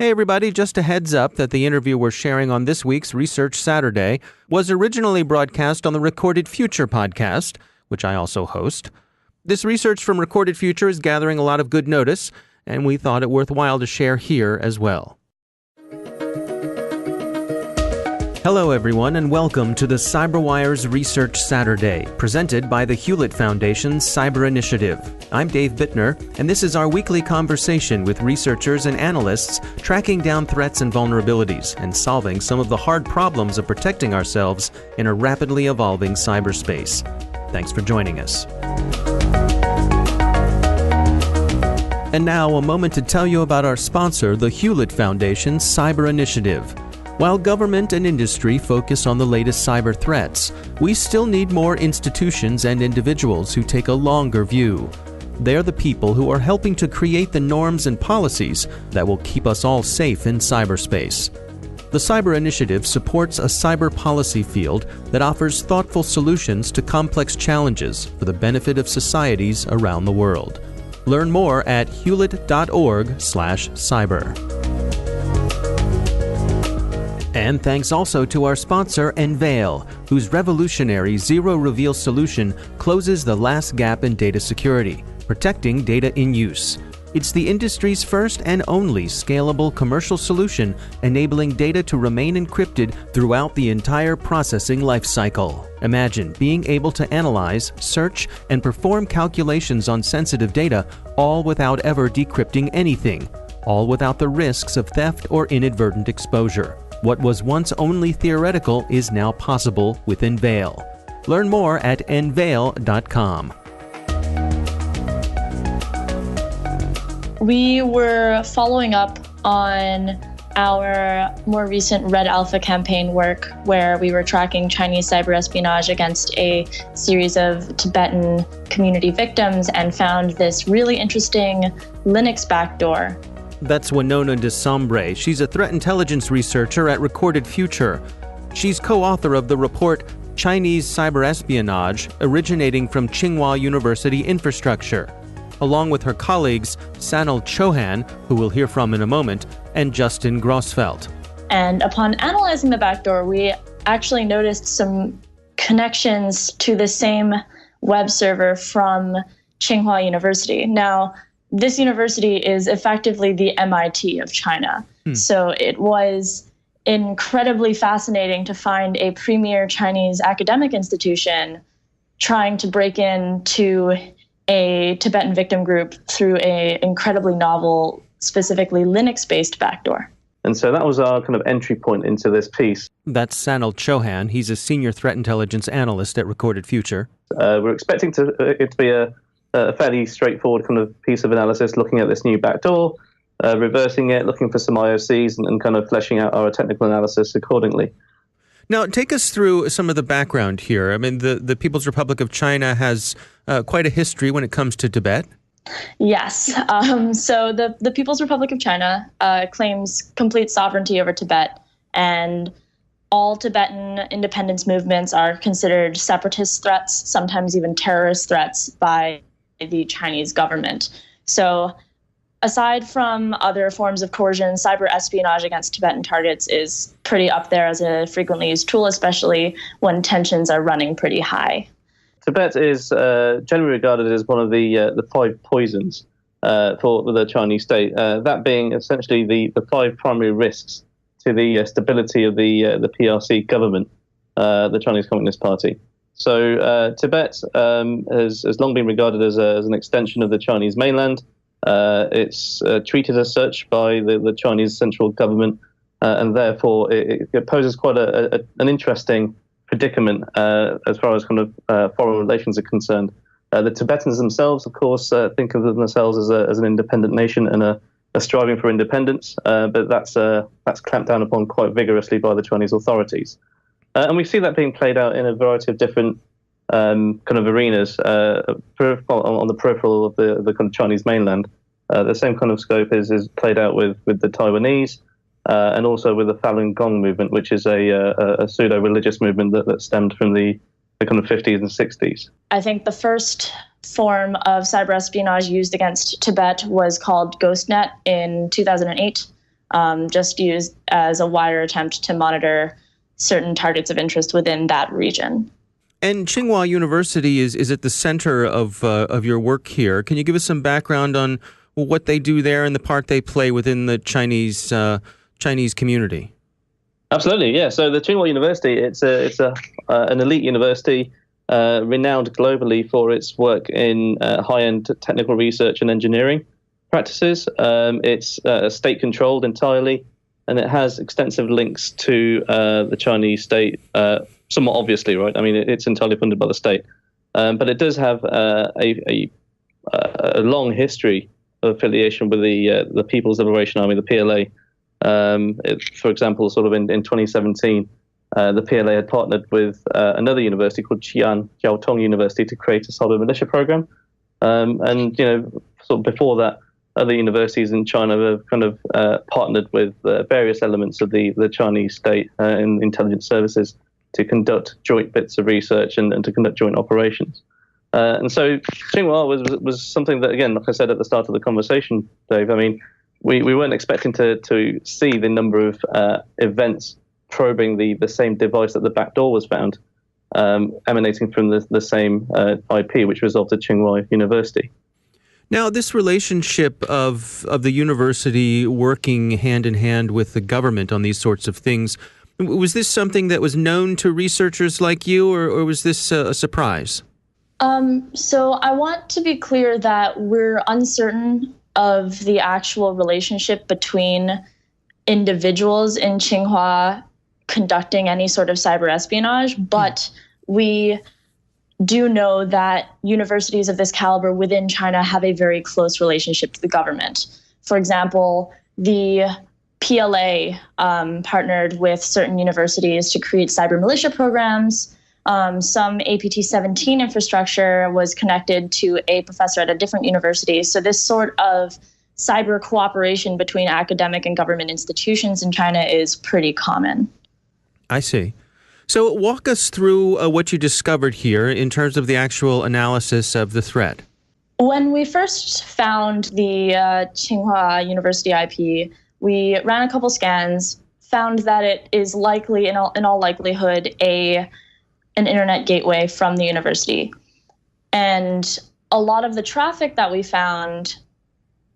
Hey everybody, just a heads up that the interview we're sharing on this week's Research Saturday was originally broadcast on the Recorded Future podcast, which I also host. This research from Recorded Future is gathering a lot of good notice, and we thought it worthwhile to share here as well. Hello everyone, and welcome to the CyberWire's Research Saturday, presented by the Hewlett Foundation's Cyber Initiative. I'm Dave Bittner, and this is our weekly conversation with researchers and analysts tracking down threats and vulnerabilities and solving some of the hard problems of protecting ourselves in a rapidly evolving cyberspace. Thanks for joining us. And now, a moment to tell you about our sponsor, the Hewlett Foundation's Cyber Initiative. While government and industry focus on the latest cyber threats, we still need more institutions and individuals who take a longer view. They're the people who are helping to create the norms and policies that will keep us all safe in cyberspace. The Cyber Initiative supports a cyber policy field that offers thoughtful solutions to complex challenges for the benefit of societies around the world. Learn more at hewlett.org/cyber. And thanks also to our sponsor, Enveil, whose revolutionary zero-reveal solution closes the last gap in data security, protecting data in use. It's the industry's first and only scalable commercial solution, enabling data to remain encrypted throughout the entire processing lifecycle. Imagine being able to analyze, search, and perform calculations on sensitive data, all without ever decrypting anything, all without the risks of theft or inadvertent exposure. What was once only theoretical is now possible with Enveil. Learn more at enveil.com. We were following up on our more recent Red Alpha campaign work, where we were tracking Chinese cyber espionage against a series of Tibetan community victims and found this really interesting Linux backdoor. That's Winnona DeSombre. She's a threat intelligence researcher at Recorded Future. She's co-author of the report Chinese Cyberespionage Originating from Tsinghua University Infrastructure, along with her colleagues Sanil, Chohan, who we'll hear from in a moment, and Justin Grosfelt. And upon analyzing the backdoor, we actually noticed some connections to the same web server from Tsinghua University. Now, this university is effectively the MIT of China. So it was incredibly fascinating to find a premier Chinese academic institution trying to break into a Tibetan victim group through an incredibly novel, specifically Linux-based backdoor. And so that was our kind of entry point into this piece. That's Sanil Chohan. He's a senior threat intelligence analyst at Recorded Future. We're expecting it to be a fairly straightforward kind of piece of analysis, looking at this new backdoor, reversing it, looking for some IOCs, and kind of fleshing out our technical analysis accordingly. Now, take us through some of the background here. I mean, the People's Republic of China has quite a history when it comes to Tibet. Yes. So the People's Republic of China claims complete sovereignty over Tibet, and all Tibetan independence movements are considered separatist threats, sometimes even terrorist threats by the Chinese government. So aside from other forms of coercion, cyber espionage against Tibetan targets is pretty up there as a frequently used tool, especially when tensions are running pretty high. Tibet is generally regarded as one of the five poisons for the Chinese state, that being essentially the five primary risks to the stability of the PRC government, the Chinese Communist Party. So Tibet has long been regarded as an extension of the Chinese mainland. It's treated as such by the Chinese central government, and therefore it poses quite an interesting predicament as far as kind of foreign relations are concerned. The Tibetans themselves, of course, think of themselves as an independent nation and are striving for independence, but that's clamped down upon quite vigorously by the Chinese authorities. And we see that being played out in a variety of different kind of arenas on the peripheral of the kind of Chinese mainland. The same kind of scope is played out with the Taiwanese and also with the Falun Gong movement, which is a pseudo-religious movement that stemmed from the kind of 50s and 60s. I think the first form of cyber espionage used against Tibet was called GhostNet in 2008. just used as a wire attempt to monitor certain targets of interest within that region. And Tsinghua University is at the center of your work here. Can you give us some background on what they do there and the part they play within the Chinese community? Absolutely, yeah. So the Tsinghua University, it's an elite university, renowned globally for its work in high-end technical research and engineering practices. It's state-controlled entirely, and it has extensive links to the Chinese state, somewhat obviously, right? I mean, it's entirely funded by the state. But it does have a long history of affiliation with the People's Liberation Army, the PLA. For example, sort of in 2017, the PLA had partnered with another university called Jiaotong University to create a cyber militia program. And, sort of before that, other universities in China have kind of partnered with various elements of the Chinese state and intelligence services to conduct joint bits of research and to conduct joint operations. And so Tsinghua was something that, again, like I said at the start of the conversation, Dave, I mean, we weren't expecting to see the number of events probing the same device that the back door was found, emanating from the same IP, which resolved at Tsinghua University. Now, this relationship of the university working hand in hand with the government on these sorts of things, was this something that was known to researchers like you, or was this a surprise? So I want to be clear that we're uncertain of the actual relationship between individuals in Tsinghua conducting any sort of cyber espionage, but we do know that universities of this caliber within China have a very close relationship to the government. For example, the PLA partnered with certain universities to create cyber militia programs. Some APT-17 infrastructure was connected to a professor at a different university. So this sort of cyber cooperation between academic and government institutions in China is pretty common. I see. So walk us through what you discovered here in terms of the actual analysis of the threat. When we first found the Tsinghua University IP, we ran a couple scans, found that it is likely, in all likelihood, an internet gateway from the university. And a lot of the traffic that we found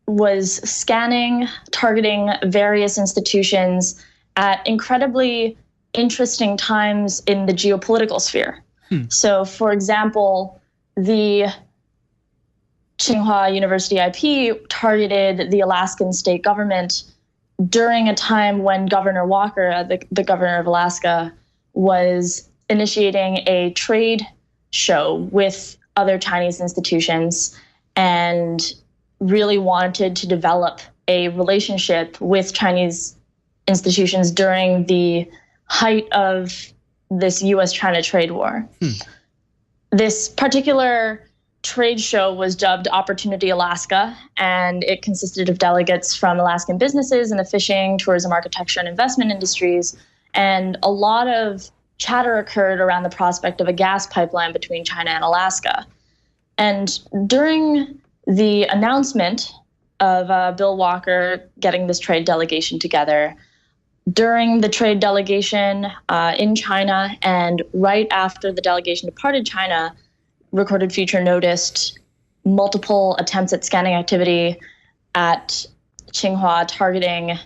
was scanning, targeting various institutions at incredibly interesting times in the geopolitical sphere. So, for example, the Tsinghua University IP targeted the Alaskan state government during a time when Governor Walker, the governor of Alaska, was initiating a trade show with other Chinese institutions and really wanted to develop a relationship with Chinese institutions during the height of this U.S.-China trade war. This particular trade show was dubbed Opportunity Alaska, and it consisted of delegates from Alaskan businesses in the fishing, tourism, architecture, and investment industries. And a lot of chatter occurred around the prospect of a gas pipeline between China and Alaska. And during the announcement of Bill Walker getting this trade delegation together, during the trade delegation in China and right after the delegation departed China, Recorded Future noticed multiple attempts at scanning activity at Tsinghua targeting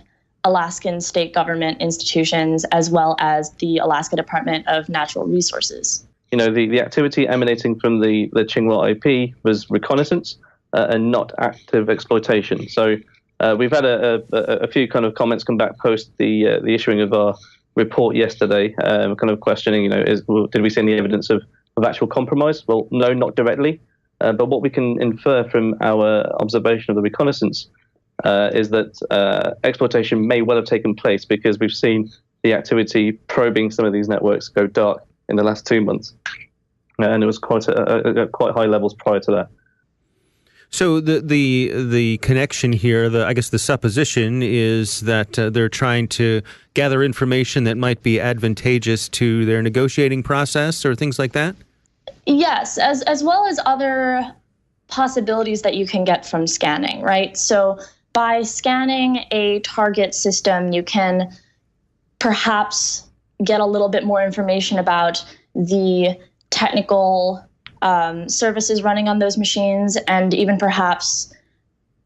Alaskan state government institutions as well as the Alaska Department of Natural Resources. You know, the activity emanating from the Tsinghua IP was reconnaissance and not active exploitation. So we've had a few kind of comments come back post the issuing of our report yesterday, kind of questioning, did we see any evidence of actual compromise? Well, no, not directly. But what we can infer from our observation of the reconnaissance is that exploitation may well have taken place because we've seen the activity probing some of these networks go dark in the last 2 months. And it was quite high levels prior to that. So the connection here, I guess the supposition is that they're trying to gather information that might be advantageous to their negotiating process or things like that? Yes, as well as other possibilities that you can get from scanning, right? So by scanning a target system, you can perhaps get a little bit more information about the technical services running on those machines, and even perhaps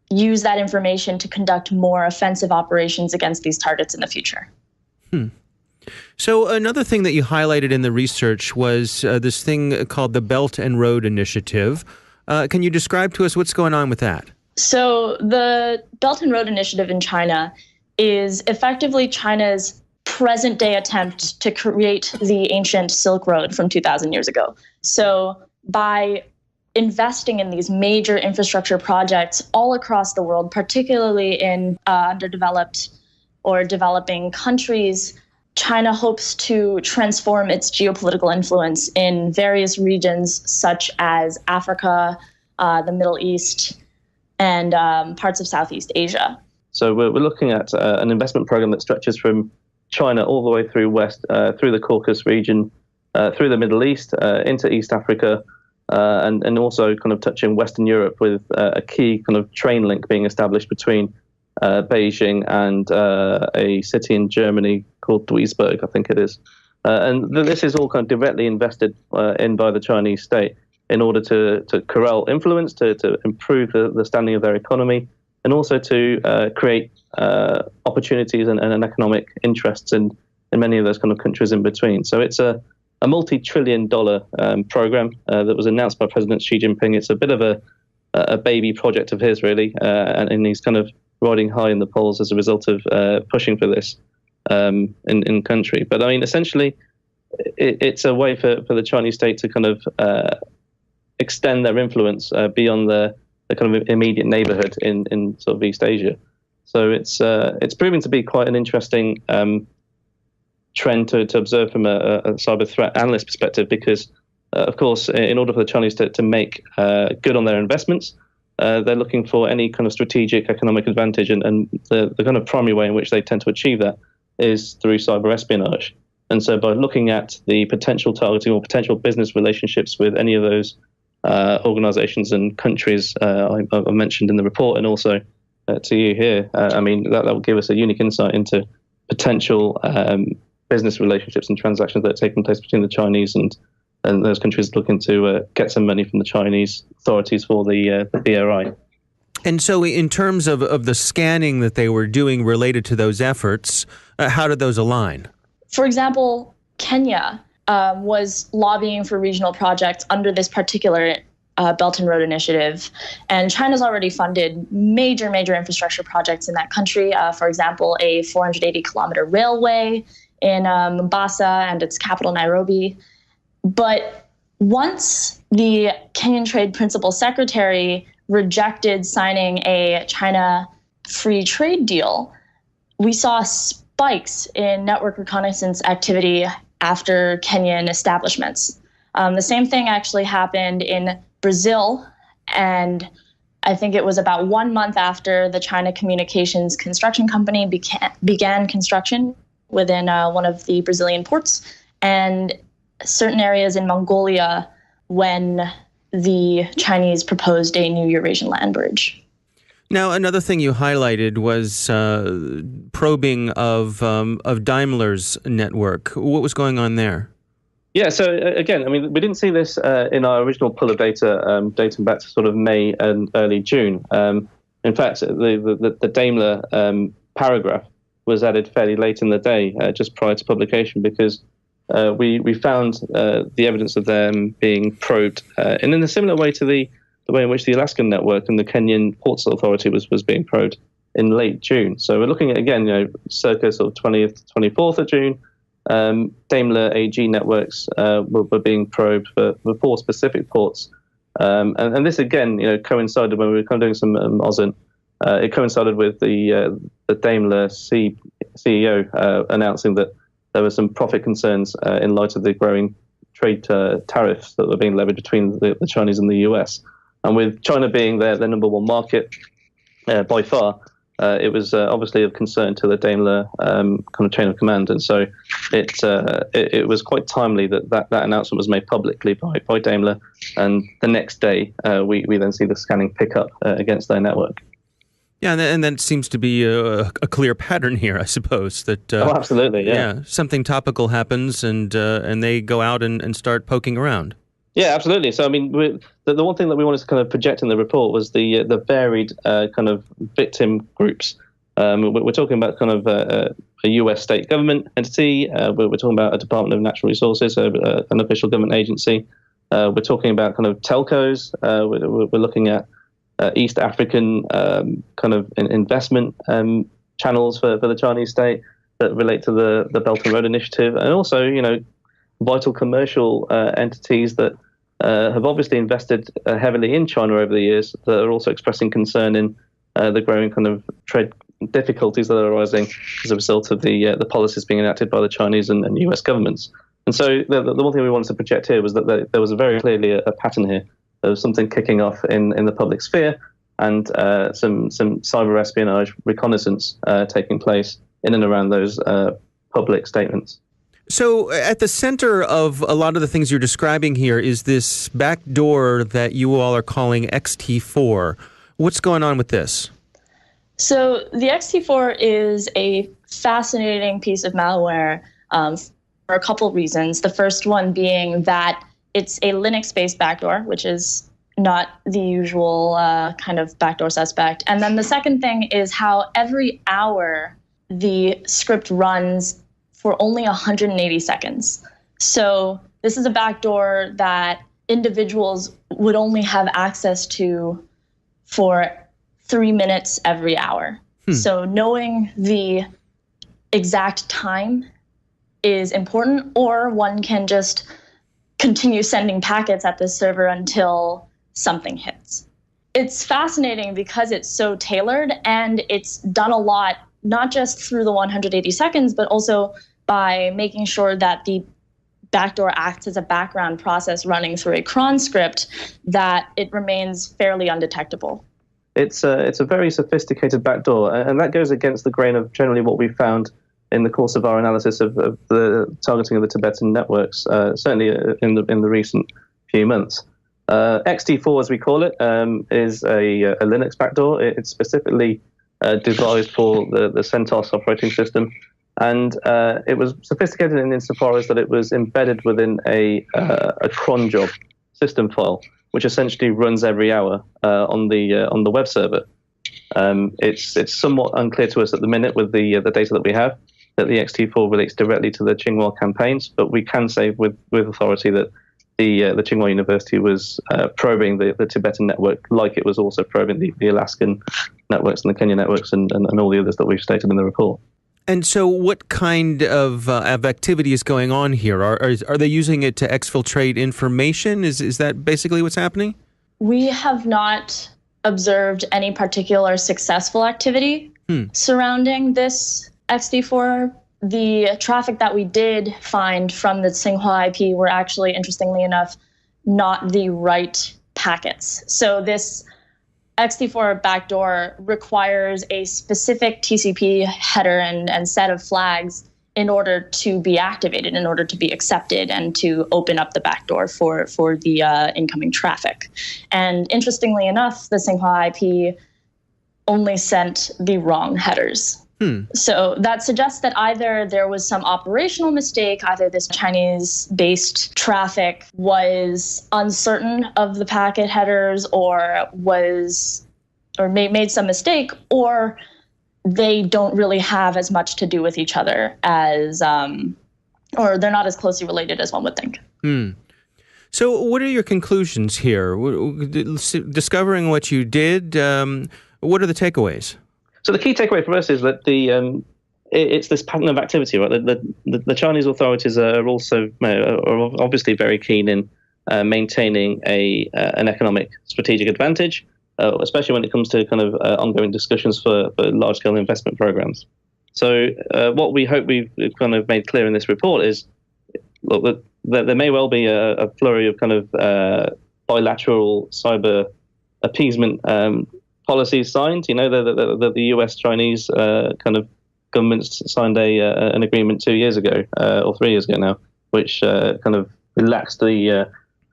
use that information to conduct more offensive operations against these targets in the future. So another thing that you highlighted in the research was this thing called the Belt and Road Initiative. Can you describe to us what's going on with that? So the Belt and Road Initiative in China is effectively China's present-day attempt to create the ancient Silk Road from 2,000 years ago. So by investing in these major infrastructure projects all across the world, particularly in underdeveloped or developing countries, China hopes to transform its geopolitical influence in various regions such as Africa, the Middle East, and parts of Southeast Asia. So we're looking at an investment program that stretches from China all the way through west, through the Caucasus region, through the Middle East, into East Africa, and also kind of touching Western Europe, with a key kind of train link being established between Beijing and a city in Germany called Duisburg, I think it is. And this is all kind of directly invested in by the Chinese state in order to corral influence, to improve the standing of their economy, and also to create opportunities and economic interests in many of those kind of countries in between. So it's a multi-trillion-dollar program that was announced by President Xi Jinping. It's a bit of a baby project of his, really, and he's kind of riding high in the polls as a result of pushing for this in country. But I mean, essentially, it's a way for the Chinese state to kind of extend their influence beyond the kind of immediate neighborhood in sort of East Asia. So it's proving to be quite an interesting trend to observe from a cyber threat analyst perspective, because, of course, in order for the Chinese to make good on their investments, they're looking for any kind of strategic economic advantage, and the kind of primary way in which they tend to achieve that is through cyber espionage. And so by looking at the potential targeting or potential business relationships with any of those organizations and countries I mentioned in the report, and also to you here, I mean, that will give us a unique insight into potential business relationships and transactions that are taking place between the Chinese and those countries looking to get some money from the Chinese authorities for the BRI. And so in terms of the scanning that they were doing related to those efforts, how did those align? For example, Kenya was lobbying for regional projects under this particular Belt and Road Initiative. And China's already funded major infrastructure projects in that country. For example, a 480-kilometer railway in Mombasa and its capital, Nairobi. But once the Kenyan Trade Principal Secretary rejected signing a China free trade deal, we saw spikes in network reconnaissance activity after Kenyan establishments. The same thing actually happened in Brazil, and I think it was about 1 month after the China Communications Construction Company began construction within one of the Brazilian ports, and certain areas in Mongolia when the Chinese proposed a new Eurasian land bridge. Now, another thing you highlighted was probing of Daimler's network. What was going on there? Yeah, so again, I mean, we didn't see this in our original pool of data dating back to sort of May and early June. In fact, the Daimler paragraph was added fairly late in the day, just prior to publication, because we found the evidence of them being probed, and in a similar way to the way in which the Alaskan network and the Kenyan Ports Authority was being probed in late June. So we're looking at, again, circa sort of 20th to 24th of June. Daimler AG networks were being probed for 4 specific ports. And this, again, coincided when we were kind of doing some OSINT. It coincided with the Daimler CEO announcing that there were some profit concerns in light of the growing trade tariffs that were being levied between the Chinese and the US. And with China being their number one market by far, it was obviously of concern to the Daimler kind of chain of command. And so it was quite timely that announcement was made publicly by Daimler. And the next day, we then see the scanning pick up against their network. Yeah, and that seems to be a clear pattern here, I suppose. That oh, absolutely, yeah. Something topical happens, and they go out and start poking around. Yeah, absolutely. So, I mean, the one thing that we wanted to kind of project in the report was the varied kind of victim groups. We're talking about kind of a U.S. state government entity. We're talking about a Department of Natural Resources, an official government agency. We're talking about kind of telcos. We're looking at East African kind of investment channels for the Chinese state that relate to the Belt and Road Initiative, and also, you know, vital commercial entities that have obviously invested heavily in China over the years, that are also expressing concern in the growing kind of trade difficulties that are arising as a result of the policies being enacted by the Chinese and U.S. governments. And so the one thing we wanted to project here was that there was very clearly a pattern here of something kicking off in the public sphere, and some cyber espionage reconnaissance taking place in and around those public statements. So at the center of a lot of the things you're describing here is this backdoor that you all are calling XT4. What's going on with this? So the XT4 is a fascinating piece of malware for a couple reasons. The first one being that it's a Linux-based backdoor, which is not the usual kind of backdoor suspect. And then the second thing is how every hour the script runs for only 180 seconds. So this is a backdoor that individuals would only have access to for 3 minutes every hour. So knowing the exact time is important, or one can just continue sending packets at this server until something hits. It's fascinating because it's so tailored, and it's done a lot, not just through the 180 seconds, but also by making sure that the backdoor acts as a background process running through a cron script, that it remains fairly undetectable. It's a very sophisticated backdoor, and that goes against the grain of generally what we found in the course of our analysis of the targeting of the Tibetan networks, certainly in the recent few months. XT4, as we call it, is a Linux backdoor. It's specifically devised for the CentOS operating system, and it was sophisticated insofar as that it was embedded within a cron job system file, which essentially runs every hour on the web server. It's somewhat unclear to us at the minute with the data that we have that the XT4 relates directly to the Tsinghua campaigns, but we can say with authority that the Tsinghua University was probing the Tibetan network, like it was also probing the Alaskan networks and the Kenya networks and all the others that we've stated in the report. And so what kind of activity is going on here? Are they using it to exfiltrate information? Is that basically what's happening? We have not observed any particular successful activity surrounding this XT4. The traffic that we did find from the Tsinghua IP were actually, interestingly enough, not the right packets. So this XT4 backdoor requires a specific TCP header and set of flags in order to be activated, in order to be accepted and to open up the backdoor for the incoming traffic. And interestingly enough, the Tsinghua IP only sent the wrong headers. So that suggests that either there was some operational mistake, either this Chinese-based traffic was uncertain of the packet headers or made some mistake, or they don't really have as much to do with each other as, or they're not as closely related as one would think. So what are your conclusions here? Discovering what you did, what are the takeaways? So the key takeaway for us is that it's this pattern of activity, right? The Chinese authorities are also are obviously very keen in maintaining an economic strategic advantage, especially when it comes to kind of ongoing discussions for large-scale investment programs. So what we hope we've kind of made clear in this report is, look, that there may well be a flurry of kind of bilateral cyber appeasement policies signed. You know, the US-Chinese kind of governments signed an agreement 2 years ago, or 3 years ago now, which kind of relaxed the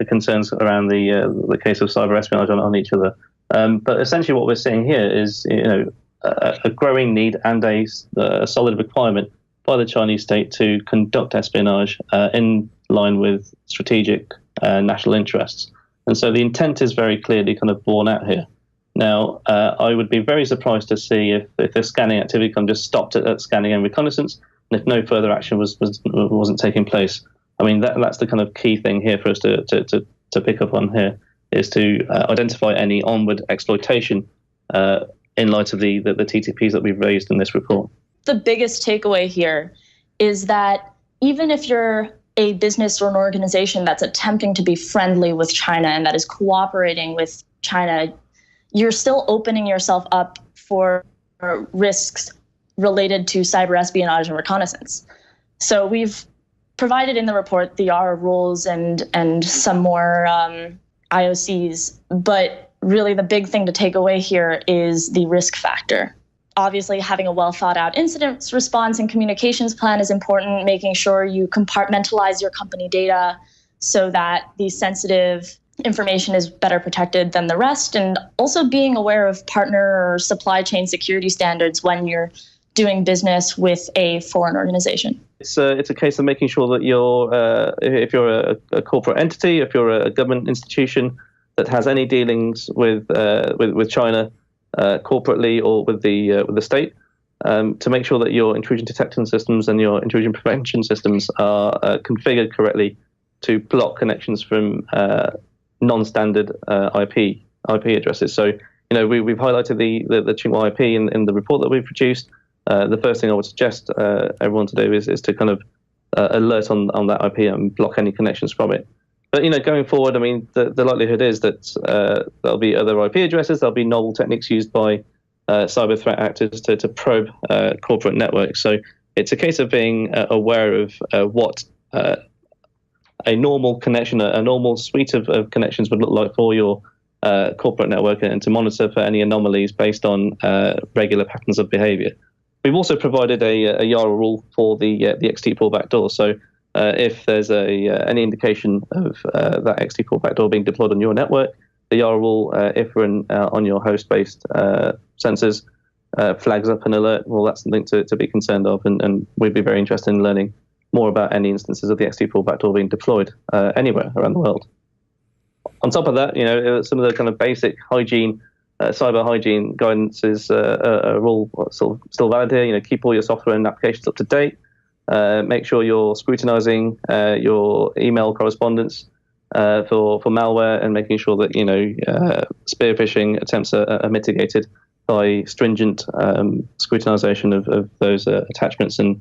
concerns around the case of cyber espionage on each other. But essentially what we're seeing here is, a growing need and a solid requirement by the Chinese state to conduct espionage in line with strategic national interests. And so the intent is very clearly kind of borne out here. Now, I would be very surprised to see if the scanning activity kind of just stopped at scanning and reconnaissance, and if no further action wasn't taking place. I mean, that's the kind of key thing here for us to pick up on here, is to identify any onward exploitation in light of the TTPs that we've raised in this report. The biggest takeaway here is that even if you're a business or an organization that's attempting to be friendly with China and that is cooperating with China, you're still opening yourself up for risks related to cyber espionage and reconnaissance. So we've provided in the report the RA rules and some more IOCs, but really the big thing to take away here is the risk factor. Obviously, having a well thought out incident response and communications plan is important, making sure you compartmentalize your company data so that the sensitive information is better protected than the rest, and also being aware of partner or supply chain security standards when you're doing business with a foreign organization. It's a case of making sure that if you're a corporate entity, if you're a government institution that has any dealings with China corporately or with the state, to make sure that your intrusion detection systems and your intrusion prevention systems are configured correctly to block connections from non-standard IP addresses. So, we've highlighted the Tsinghua IP in the report that we've produced. The first thing I would suggest everyone to do is to kind of alert on that IP and block any connections from it. But going forward, I mean, the likelihood is that there'll be other IP addresses. There'll be novel techniques used by cyber threat actors to probe corporate networks. So it's a case of being aware of what a normal connection, a normal suite of connections would look like for your corporate network, and to monitor for any anomalies based on regular patterns of behavior. We've also provided a YARA rule for the XT4 backdoor. So if there's any indication of that XT4 backdoor being deployed on your network, the YARA rule, if run on your host-based sensors, flags up an alert. Well, that's something to be concerned of, and we'd be very interested in learning more about any instances of the XT4 backdoor being deployed anywhere around the world. On top of that, some of the kind of basic hygiene, cyber hygiene guidance is a rule still valid here. Keep all your software and applications up to date. Make sure you're scrutinizing your email correspondence for malware, and making sure that spear phishing attempts are mitigated by stringent scrutinization of those attachments and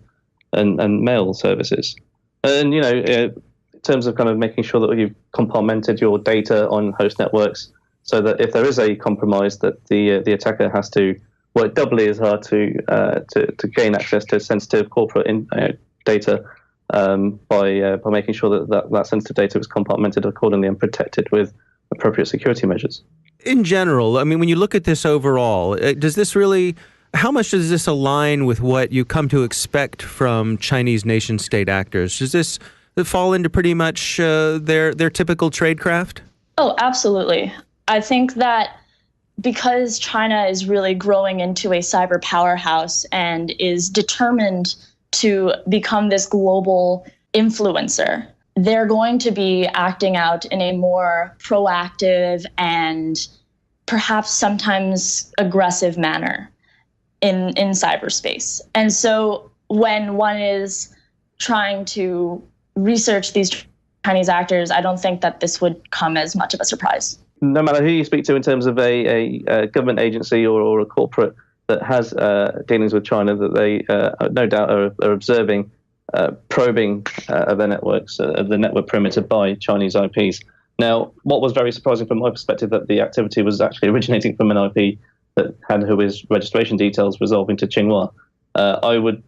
mail services. And in terms of kind of making sure that you've compartmented your data on host networks, so that if there is a compromise, that the attacker has to work doubly as hard to gain access to sensitive corporate data by making sure that sensitive data is compartmented accordingly and protected with appropriate security measures. In general, I mean, when you look at this overall, how much does this align with what you come to expect from Chinese nation-state actors? Does this fall into pretty much their typical tradecraft? Oh, absolutely. I think that because China is really growing into a cyber powerhouse and is determined to become this global influencer, they're going to be acting out in a more proactive and perhaps sometimes aggressive manner in cyberspace. And so when one is trying to research these Chinese actors, I don't think that this would come as much of a surprise. No matter who you speak to in terms of a government agency or a corporate that has dealings with China, that they no doubt are observing probing of their networks, of the network perimeter by Chinese IPs. Now, what was very surprising from my perspective, that the activity was actually originating from an IP that had his registration details resolving to Tsinghua. I would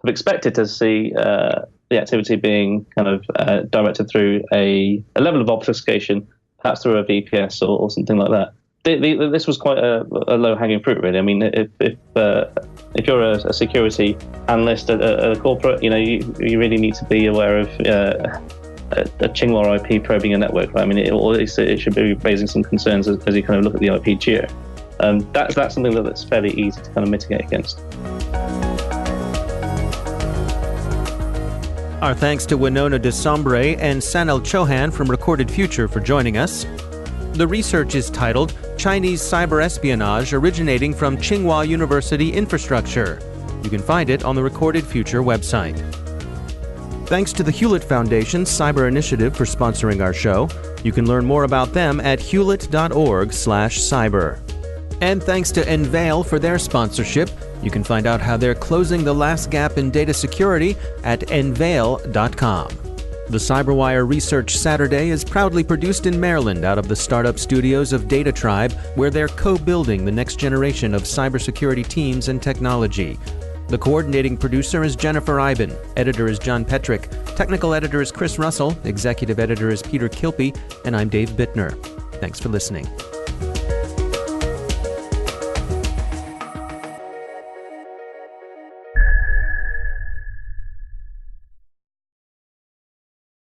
have expected to see the activity being kind of directed through a level of obfuscation, perhaps through a VPS or something like that. This was quite a low-hanging fruit, really. I mean, if you're a security analyst at a corporate, you really need to be aware of Tsinghua IP probing a network. Right? I mean, it should be raising some concerns as you kind of look at the IP geo. That's something that's fairly easy to kind of mitigate against. Our thanks to Winnona DeSombre and Sanil Chohan from Recorded Future for joining us. The research is titled Chinese Cyberespionage Originating from Tsinghua University Infrastructure. You can find it on the Recorded Future website. Thanks to the Hewlett Foundation's Cyber Initiative for sponsoring our show. You can learn more about them at hewlett.org/cyber. And thanks to Enveil for their sponsorship. You can find out how they're closing the last gap in data security at enveil.com. The CyberWire Research Saturday is proudly produced in Maryland out of the startup studios of Data Tribe, where they're co-building the next generation of cybersecurity teams and technology. The coordinating producer is Jennifer Iben, editor is John Petrick, technical editor is Chris Russell, executive editor is Peter Kilpie, and I'm Dave Bittner. Thanks for listening.